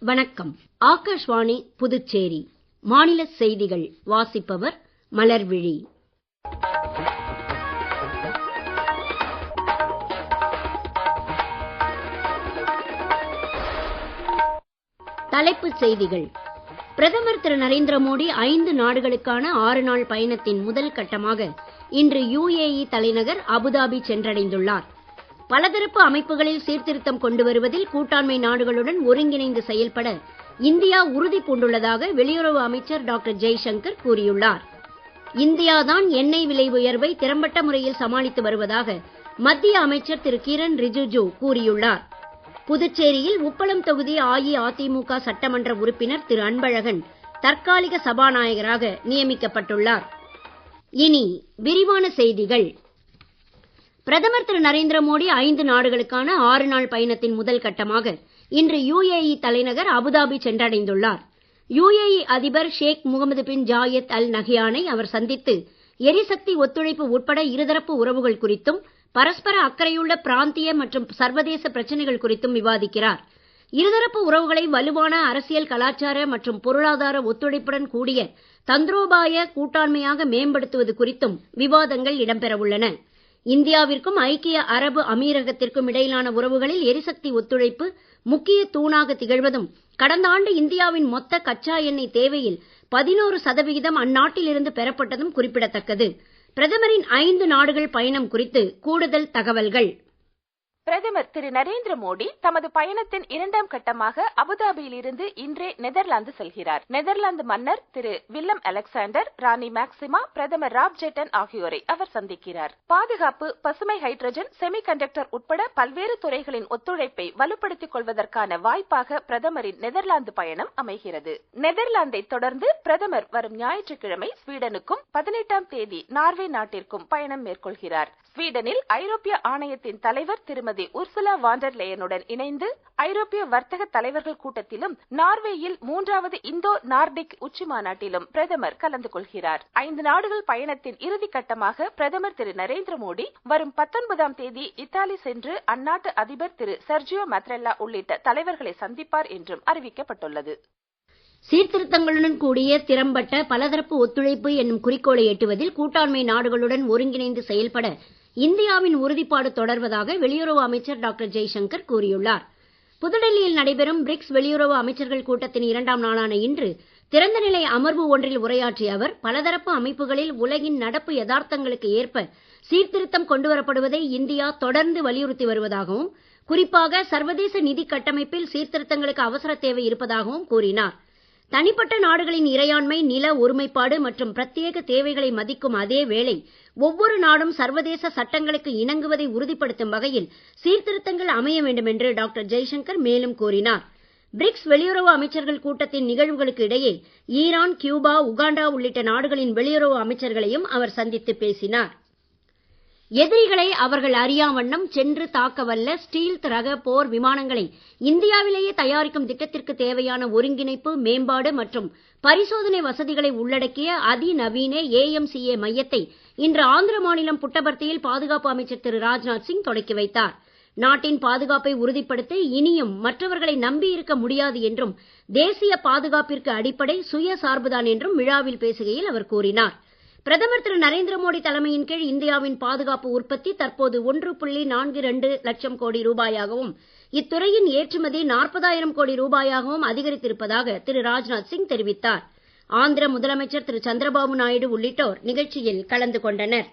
வணக்கம். ஆகாஷ்வாணி புதுச்சேரி மாநில செய்திகள் வாசிப்பவர் மலர்விழி. தலைப்புச் செய்திகள். பிரதமர் திரு நரேந்திர மோடி 5 நாடுகளுக்கான 6 நாள் பயணத்தின் முதல் கட்டமாக இன்று UAE தலைநகர் அபுதாபி சென்றடைந்துள்ளார். பலதரப்பு அமைப்புகளில் சீர்திருத்தம் கொண்டு வருவதில் கூட்டாண்மை நாடுகளுடன் ஒருங்கிணைந்து செயல்பட இந்தியா உறுதி பூண்டுள்ளதாக வெளியுறவு அமைச்சர் டாக்டர் ஜெய்சங்கர் கூறியுள்ளார். இந்தியாதான் எண்ணெய் விலை உயர்வை திறம்பட்ட முறையில் சமாளித்து வருவதாக மத்திய அமைச்சர் திரு கிரண் ரிஜிஜு கூறியுள்ளார். புதுச்சேரியில் உப்பளம் தொகுதி அஇஅதிமுக சட்டமன்ற உறுப்பினர் திரு அன்பழகன் தற்காலிக சபாநாயகராக நியமிக்கப்பட்டுள்ளார். இனி விரிவான செய்திகள். பிரதமர் திரு நரேந்திர மோடி 5 நாடுகளுக்கான 6 நாள் பயணத்தின் முதல் கட்டமாக இன்று UAE தலைநகர் அபுதாபி சென்றடைந்துள்ளார். UAE அதிபர் ஷேக் முகமது பின் ஜாயத் அல் நஹ்யானை அவர் சந்தித்து எரிசக்தி ஒத்துழைப்பு உட்பட இருதரப்பு உறவுகள் குறித்தும் பரஸ்பர அக்கறையுள்ள பிராந்திய மற்றும் சர்வதேச பிரச்சனைகள் குறித்தும் விவாதிக்கிறார். இருதரப்பு உறவுகளை வலுவான அரசியல், கலாச்சார மற்றும் பொருளாதார ஒத்துழைப்புடன் கூடிய தந்திரோபாய கூட்டாண்மையாக மேம்படுத்துவது குறித்தும் விவாதங்கள் இடம்பெற உள்ளன. இந்தியாவிற்கும் ஐக்கிய அரபு அமீரகத்திற்கும் இடையிலான உறவுகளில் எரிசக்தி ஒத்துழைப்பு முக்கிய தூணாக திகழ்வதும் கடந்த ஆண்டு இந்தியாவின் மொத்த கச்சா எண்ணெய் தேவையில் 11% அந்நாட்டிலிருந்து பெறப்பட்டதும் குறிப்பிடத்தக்கது. பிரதமரின் 5 நாடுகள் பயணம் குறித்து கூடுதல் தகவல்கள். பிரதமர் திரு நரேந்திர மோடி தமது பயணத்தின் 2ஆம் கட்டமாக அபுதாபியில் இருந்து இன்றே நெதர்லாந்து செல்கிறார். நெதர்லாந்து மன்னர் திரு வில்லம் அலெக்சாண்டர், ராணி மேக்சிமா, பிரதமர் ராப் ஜெட்டன் ஆகியோரை அவர் சந்திக்கிறார். பாதுகாப்பு, பசுமை ஹைட்ரஜன், செமிகண்டக்டர் உட்பட பல்வேறு துறைகளின் ஒத்துழைப்பை வலுப்படுத்திக் கொள்வதற்கான வாய்ப்பாக பிரதமரின் நெதர்லாந்து பயணம் அமைகிறது. நெதர்லாந்தை தொடர்ந்து பிரதமர் வரும் ஞாயிற்றுக்கிழமை ஸ்வீடனுக்கும் 18ஆம் தேதி நார்வே நாட்டிற்கும் பயணம் மேற்கொள்கிறார். ஸ்வீடனில் ஐரோப்பிய ஆணையத்தின் தலைவர் திருமதி உர்சுலா வாண்டர் லேயனுடன் இணைந்து ஐரோப்பிய வர்த்தக தலைவர்கள் கூட்டத்திலும் நார்வேயில் 3வது இந்தோ நார்டிக் உச்சி மாநாட்டிலும் பிரதமர் கலந்து கொள்கிறார். 5 நாடுகள் பயணத்தின் இறுதி கட்டமாக பிரதமர் திரு நரேந்திர மோடி வரும் 19ஆம் தேதி இத்தாலி சென்று அந்நாட்டு அதிபர் திரு சர்ஜியோ மேத்ரெல்லா உள்ளிட்ட தலைவர்களை சந்திப்பார் என்றும் அறிவிக்கப்பட்டுள்ளது. சீர்திருத்தங்களுடன் கூடிய திறம்பட்ட பலதரப்பு ஒத்துழைப்பு என்னும் குறிக்கோளை எட்டுவதில் கூட்டாண்மை நாடுகளுடன் ஒருங்கிணைந்து செயல்பட இந்தியாவின் உறுதிப்பாடு தொடர்வதாக வெளியுறவு அமைச்சர் டாக்டர் ஜெய்சங்கர் கூறியுள்ளார். புதுடெல்லியில் நடைபெறும் பிரிக்ஸ் வெளியுறவு அமைச்சர்கள் கூட்டத்தின் 2ஆம் நாளான இன்று திறந்தநிலை அமர்வு ஒன்றில் உரையாற்றிய அவர், பலதரப்பு அமைப்புகளில் உலகின் நடப்பு யதார்த்தங்களுக்கு ஏற்ப சீர்திருத்தம் கொண்டுவரப்படுவதை இந்தியா தொடர்ந்து வலியுறுத்தி வருவதாகவும், குறிப்பாக சர்வதேச நிதி கட்டமைப்பில் சீர்திருத்தங்களுக்கு அவசர தேவை இருப்பதாகவும் கூறினார். தனிப்பட்ட நாடுகளின் இறையாண்மை, நில ஒருமைப்பாடு மற்றும் பிரத்யேக தேவைகளை மதிக்கும் அதே வேளை ஒவ்வொரு நாடும் சர்வதேச சட்டங்களுக்கு இணங்குவதை உறுதிப்படுத்தும் வகையில் சீர்திருத்தங்கள் அமைய வேண்டும் என்று டாக்டர் ஜெய்சங்கர் மேலும் கூறினார். பிரிக்ஸ் வெளியுறவு அமைச்சர்கள் கூட்டத்தின் நிகழ்வுகளுக்கு இடையே ஈரான், கியூபா, உகாண்டா உள்ளிட்ட நாடுகளின் வெளியுறவு அமைச்சர்களையும் அவர் சந்தித்து பேசினார். எதிரிகளை அவர்கள் அறியா வண்ணம் சென்று தாக்கவல்ல ஸ்டீல்த் ரக போர் விமானங்களை இந்தியாவிலேயே தயாரிக்கும் திட்டத்திற்கு தேவையான ஒருங்கிணைப்பு, மேம்பாடு மற்றும் பரிசோதனை வசதிகளை உள்ளடக்கிய அதிநவீன AMCA மையத்தை இன்று ஆந்திர மாநிலம் புட்டபர்த்தியில் பாதுகாப்பு அமைச்சர் திரு ராஜ்நாத் சிங் தொடக்கி வைத்தார். நாட்டின் பாதுகாப்பை உறுதிப்படுத்த இனியும் மற்றவர்களை நம்பியிருக்க முடியாது என்றும், தேசிய பாதுகாப்பிற்கு அடிப்படை சுயசார்புதான் என்றும் விழாவில் பேசுகையில் அவர் கூறினார். பிரதமர் திரு நரேந்திர மோடி தலைமையின் கீழ் இந்தியாவின் பாதுகாப்பு உற்பத்தி தற்போது 1.42 லட்சம் கோடி ரூபாயாகவும், இத்துறையின் ஏற்றுமதி 40,000 கோடி ரூபாயாகவும் அதிகரித்திருப்பதாக திரு ராஜ்நாத் சிங் தெரிவித்தார். ஆந்திர முதலமைச்சர் திரு சந்திரபாபு நாயுடு உள்ளிட்டோர் நிகழ்ச்சியில் கலந்து கொண்டனர்.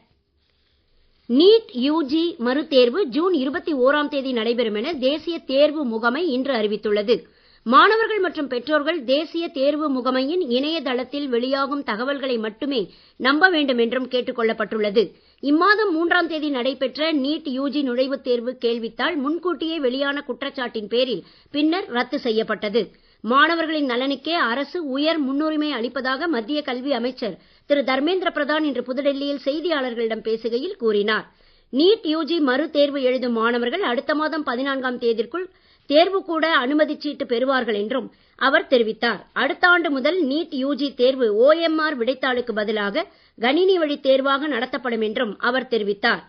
நீட் UG மறுதேர்வு ஜூன் 21ஆம் தேதி நடைபெறும் என தேசிய தேர்வு முகமை இன்று அறிவித்துள்ளது. மாணவர்கள் மற்றும் பெற்றோர்கள் தேசிய தேர்வு முகமையின் இணையதளத்தில் வெளியாகும் தகவல்களை மட்டுமே நம்ப வேண்டும் என்றும் கேட்டுக் கொள்ளப்பட்டுள்ளது. இம்மாதம் 3ஆம் தேதி நடைபெற்ற நீட் UG நுழைவுத் தேர்வு கேள்வித்தாள் முன்கூட்டியே வெளியான குற்றச்சாட்டின் பேரில் பின்னர் ரத்து செய்யப்பட்டது. மாணவர்களின் நலனுக்கே அரசு உயர் முன்னுரிமை அளிப்பதாக மத்திய கல்வி அமைச்சர் திரு தர்மேந்திர பிரதான் இன்று புதுடெல்லியில் செய்தியாளர்களிடம் பேசுகையில் கூறினார். நீட் UG மறுதேர்வு எழுதும் மாணவர்கள் அடுத்த மாதம் 14ஆம் தேதிக்குள் தேர்வு கூட அனுமதிச் சீட்டு பெறுவார்கள் என்றும் அவர் தெரிவித்தார். அடுத்த ஆண்டு முதல் நீட் UG தேர்வு OMR விடைத்தாளுக்கு பதிலாக கணினி வழி தேர்வாக நடத்தப்படும் என்றும் அவர் தெரிவித்தார்.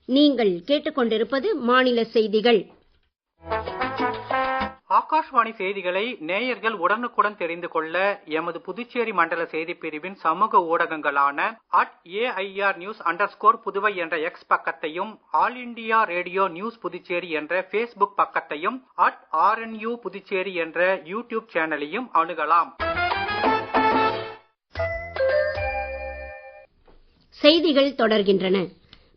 நீங்கள் கேட்டுக்கொண்டிருப்பது மாநில செய்திகள். ஆகாஷ்வாணி செய்திகளை நேயர்கள் உடனுக்குடன் தெரிந்து கொள்ள எமது புதுச்சேரி மண்டல செய்திப் பிரிவின் சமூக ஊடகங்களான @AIR_News_புதுவை என்ற எக்ஸ் பக்கத்தையும், all India radio news Puducherry என்ற Facebook பக்கத்தையும், @RNU புதுச்சேரி என்ற யூடியூப் சேனலையும் அணுகலாம். செய்திகள் தொடர்கின்றன.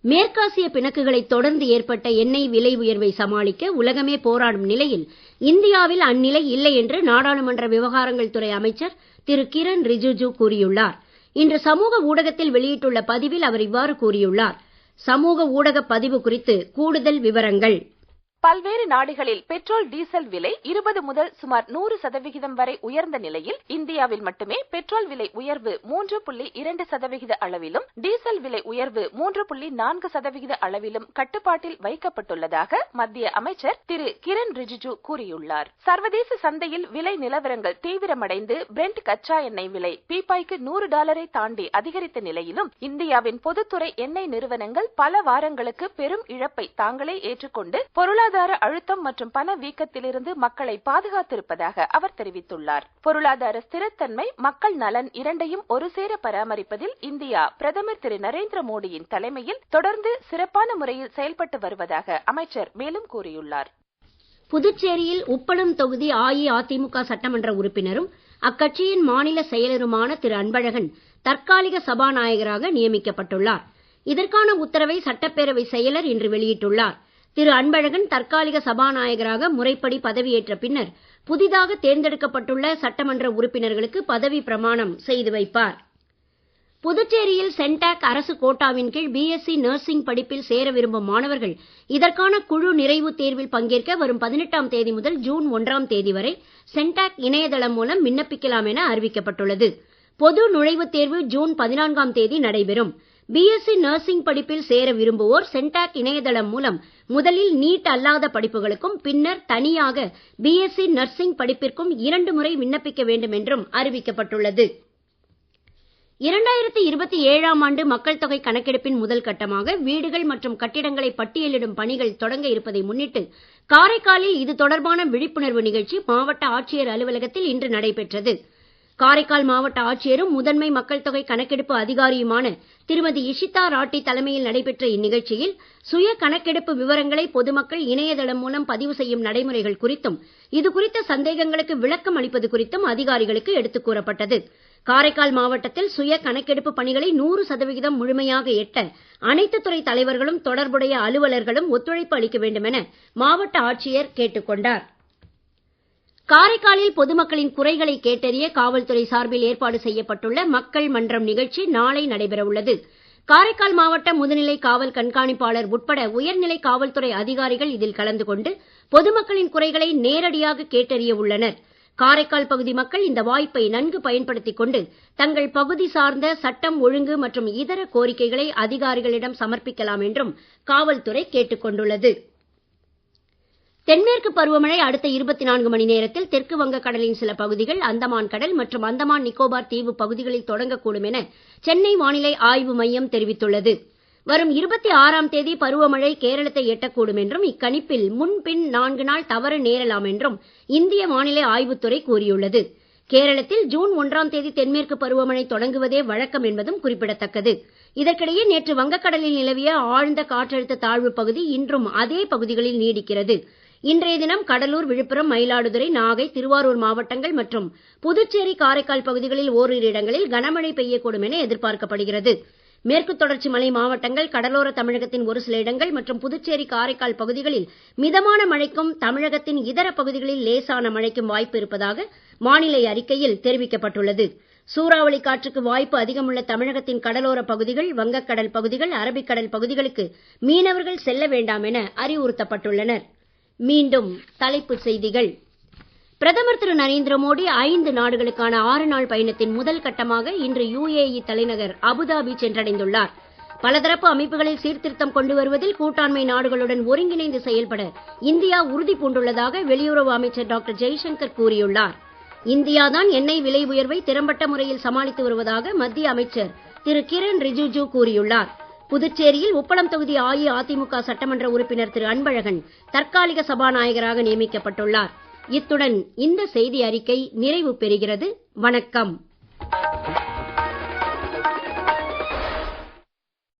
மேற்காசிய பிணக்குகளை தொடர்ந்து ஏற்பட்ட எண்ணெய் விலை உயர்வை சமாளிக்க உலகமே போராடும் நிலையில் இந்தியாவில் அந்நிலை இல்லை என்று நாடாளுமன்ற விவகாரங்கள் துறை அமைச்சர் திரு கிரண் ரிஜிஜு கூறியுள்ளார். இன்று சமூக ஊடகத்தில் வெளியிட்டுள்ள பதிவில் அவர் இவ்வாறு கூறியுள்ளார். சமூக ஊடக பதிவு குறித்து கூடுதல் விவரங்கள். பல்வேறு நாடுகளில் பெட்ரோல் டீசல் விலை 20 முதல் சுமார் 100% வரை உயர்ந்த நிலையில் இந்தியாவில் மட்டுமே பெட்ரோல் விலை உயர்வு 3.2% அளவிலும், டீசல் விலை உயர்வு 3.4% அளவிலும் கட்டுப்பாட்டில் வைக்கப்பட்டுள்ளதாக மத்திய அமைச்சர் திரு கிரண் ரிஜிஜு கூறியுள்ளார். சர்வதேச சந்தையில் விலை நிலவரங்கள் தீவிரமடைந்து பிரெண்ட் கச்சா எண்ணெய் விலை பீப்பாய்க்கு $100 தாண்டி அதிகரித்த நிலையிலும் இந்தியாவின் பொதுத்துறை எண்ணெய் நிறுவனங்கள் பல வாரங்களுக்கு பெரும் இழப்பை தாங்களே ஏற்றுக்கொண்டு பொருளாதார அழுத்தம் மற்றும் பண வீக்கத்திலிருந்து மக்களை பாதுகாத்திருப்பதாக அவர் தெரிவித்துள்ளார். பொருளாதார ஸ்திரத்தன்மை, மக்கள் நலன் இரண்டையும் ஒரு சேர பராமரிப்பதில் இந்தியா பிரதமர் திரு நரேந்திர மோடியின் தலைமையில் தொடர்ந்து சிறப்பான முறையில் செயல்பட்டு வருவதாக அமைச்சர் மேலும் கூறியுள்ளார். புதுச்சேரியில் உப்பளம் தொகுதி அஇஅதிமுக சட்டமன்ற உறுப்பினரும் அக்கட்சியின் மாநில செயலருமான திரு அன்பழகன் தற்காலிக சபாநாயகராக நியமிக்கப்பட்டுள்ளார். இதற்கான உத்தரவை சட்டப்பேரவை செயலர் இன்று வெளியிட்டுள்ளார். திரு அன்பழகன் தற்காலிக சபாநாயகராக முறைப்படி பதவியேற்ற பின்னர் புதிதாக தேர்ந்தெடுக்கப்பட்டுள்ள சட்டமன்ற உறுப்பினர்களுக்கு பதவி பிரமாணம் செய்து வைப்பார். புதுச்சேரியில் சென்டாக் அரசு கோட்டாவின் கீழ் பிஎஸ்சி நர்சிங் படிப்பில் சேர விரும்பும் மாணவர்கள் இதற்கான குழு நிறைவுத் தேர்வில் பங்கேற்க வரும் 18ஆம் தேதி முதல் ஜூன் 1ஆம் தேதி வரை சென்டாக் இணையதளம் மூலம் விண்ணப்பிக்கலாம் என அறிவிக்கப்பட்டுள்ளது. பொது நுழைவுத் தேர்வு ஜூன் 14ஆம் தேதி நடைபெறும். பிஎஸ்சி நர்சிங் படிப்பில் சேர விரும்புவோர் சென்டாக் இணையதளம் மூலம் முதலில் நீட் அல்லாத படிப்புகளுக்கும் பின்னர் தனியாக பிஎஸ்சி நர்சிங் படிப்பிற்கும் 2 முறை விண்ணப்பிக்க வேண்டும் என்றும் அறிவிக்கப்பட்டுள்ளது. 2027ஆம் ஆண்டு மக்கள் தொகை கணக்கெடுப்பின் முதல் கட்டமாக வீடுகள் மற்றும் கட்டிடங்களை பட்டியலிடும் பணிகள் தொடங்க இருப்பதை முன்னிட்டு காரைக்காலில் இது தொடர்பான விழிப்புணர்வு நிகழ்ச்சி மாவட்ட ஆட்சியர் அலுவலகத்தில் இன்று நடைபெற்றது. காரைக்கால் மாவட்ட ஆட்சியரும் முதன்மை மக்கள் தொகை கணக்கெடுப்பு அதிகாரியுமான திருமதி இஷிதா ராட்டி தலைமையில் நடைபெற்ற இந்நிகழ்ச்சியில் சுய கணக்கெடுப்பு விவரங்களை பொதுமக்கள் இணையதளம் மூலம் பதிவு செய்யும் நடைமுறைகள் குறித்தும் இது குறித்த சந்தேகங்களுக்கு விளக்கம் அளிப்பது குறித்தும் அதிகாரிகளுக்கு எடுத்துக் கூறப்பட்டது. காரைக்கால் மாவட்டத்தில் சுய கணக்கெடுப்பு பணிகளை 100% முழுமையாக எட்ட அனைத்து துறை தலைவர்களும் தொடர்புடைய அலுவலர்களும் ஒத்துழைப்பு அளிக்க வேண்டும் என மாவட்ட ஆட்சியர் கேட்டுக் கொண்டார். காரைக்காலில் பொதுமக்களின் குறைகளை கேட்டறிய காவல்துறை சார்பில் ஏற்பாடு செய்யப்பட்டுள்ள மக்கள் மன்றம் நிகழ்ச்சி நாளை நடைபெற உள்ளது. காரைக்கால் மாவட்ட முதுநிலை காவல் கண்காணிப்பாளர் உட்பட உயர்நிலை காவல்துறை அதிகாரிகள் இதில் கலந்து கொண்டு பொதுமக்களின் குறைகளை நேரடியாக கேட்டறிய உள்ளனர். காரைக்கால் பகுதி மக்கள் இந்த வாய்ப்பை நன்கு பயன்படுத்திக் கொண்டு தங்கள் பகுதி சார்ந்த சட்டம் ஒழுங்கு மற்றும் இதர கோரிக்கைகளை அதிகாரிகளிடம் சமர்ப்பிக்கலாம் என்றும் காவல்துறை கேட்டுக் கொண்டுள்ளது. தென்மேற்கு பருவமழை அடுத்த 24 மணி நேரத்தில் தெற்கு வங்கக்கடலின் சில பகுதிகள், அந்தமான் கடல் மற்றும் அந்தமான் நிக்கோபார் தீவு பகுதிகளில் தொடங்கக்கூடும் என சென்னை வானிலை ஆய்வு மையம் தெரிவித்துள்ளது. வரும் 26ஆம் தேதி பருவமழை கேரளத்தை எட்டக்கூடும் என்றும் இக்கணிப்பில் முன்பின் 4 நாள் தவறு நேரலாம் என்றும் இந்திய வானிலை ஆய்வுத்துறை கூறியுள்ளது. கேரளத்தில் ஜூன் 1ஆம் தேதி தென்மேற்கு பருவமழை தொடங்குவதே வழக்கம் என்பதும் குறிப்பிடத்தக்கது. இதற்கிடையே நேற்று வங்கக்கடலில் நிலவிய ஆழ்ந்த காற்றழுத்த தாழ்வு பகுதி இன்றும் அதே பகுதிகளில் நீடிக்கிறது. இன்றைய தினம் கடலூர், விழுப்புரம், மயிலாடுதுறை, நாகை, திருவாரூர் மாவட்டங்கள் மற்றும் புதுச்சேரி, காரைக்கால் பகுதிகளில் ஓரிரு இடங்களில் கனமழை பெய்யக்கூடும் என எதிர்பார்க்கப்படுகிறது. மேற்கு தொடர்ச்சி மலை மாவட்டங்கள், கடலோர தமிழகத்தின் ஒரு சில இடங்கள் மற்றும் புதுச்சேரி, காரைக்கால் பகுதிகளில் மிதமான மழைக்கும் தமிழகத்தின் இதர பகுதிகளில் லேசான மழைக்கும் வாய்ப்பு இருப்பதாக வானிலை அறிக்கையில் தெரிவிக்கப்பட்டுள்ளது. சூறாவளி காற்றுக்கு வாய்ப்பு அதிகமுள்ள தமிழகத்தின் கடலோர பகுதிகள், வங்கக்கடல் பகுதிகள், அரபிக்கடல் பகுதிகளுக்கு மீனவர்கள் செல்ல வேண்டாம் என அறிவுறுத்தப்பட்டுள்ளனர். மீண்டும் தலைப்புச் செய்திகள். பிரதமர் திரு நரேந்திர மோடி 5 நாடுகளுக்கான 6 நாள் பயணத்தின் முதல் கட்டமாக இன்று UAE தலைநகர் அபுதாபி சென்றடைந்துள்ளார். பலதரப்பு அமைப்புகளில் சீர்திருத்தம் கொண்டு வருவதில் கூட்டாண்மை நாடுகளுடன் ஒருங்கிணைந்து செயல்பட இந்தியா உறுதி பூண்டுள்ளதாக வெளியுறவு அமைச்சர் டாக்டர் ஜெய்சங்கர் கூறியுள்ளார். இந்தியாதான் எண்ணெய் விலை உயர்வை திறம்பட்ட முறையில் சமாளித்து வருவதாக மத்திய அமைச்சர் திரு கிரண் ரிஜிஜு கூறியுள்ளார். புதுச்சேரியில் உப்பளம் தொகுதி அஇஅதிமுக சட்டமன்ற உறுப்பினர் திரு அன்பழகன் தற்காலிக சபாநாயகராக நியமிக்கப்பட்டுள்ளார். இத்துடன் இந்த செய்தி அறிக்கை நிறைவு பெறுகிறது. வணக்கம்.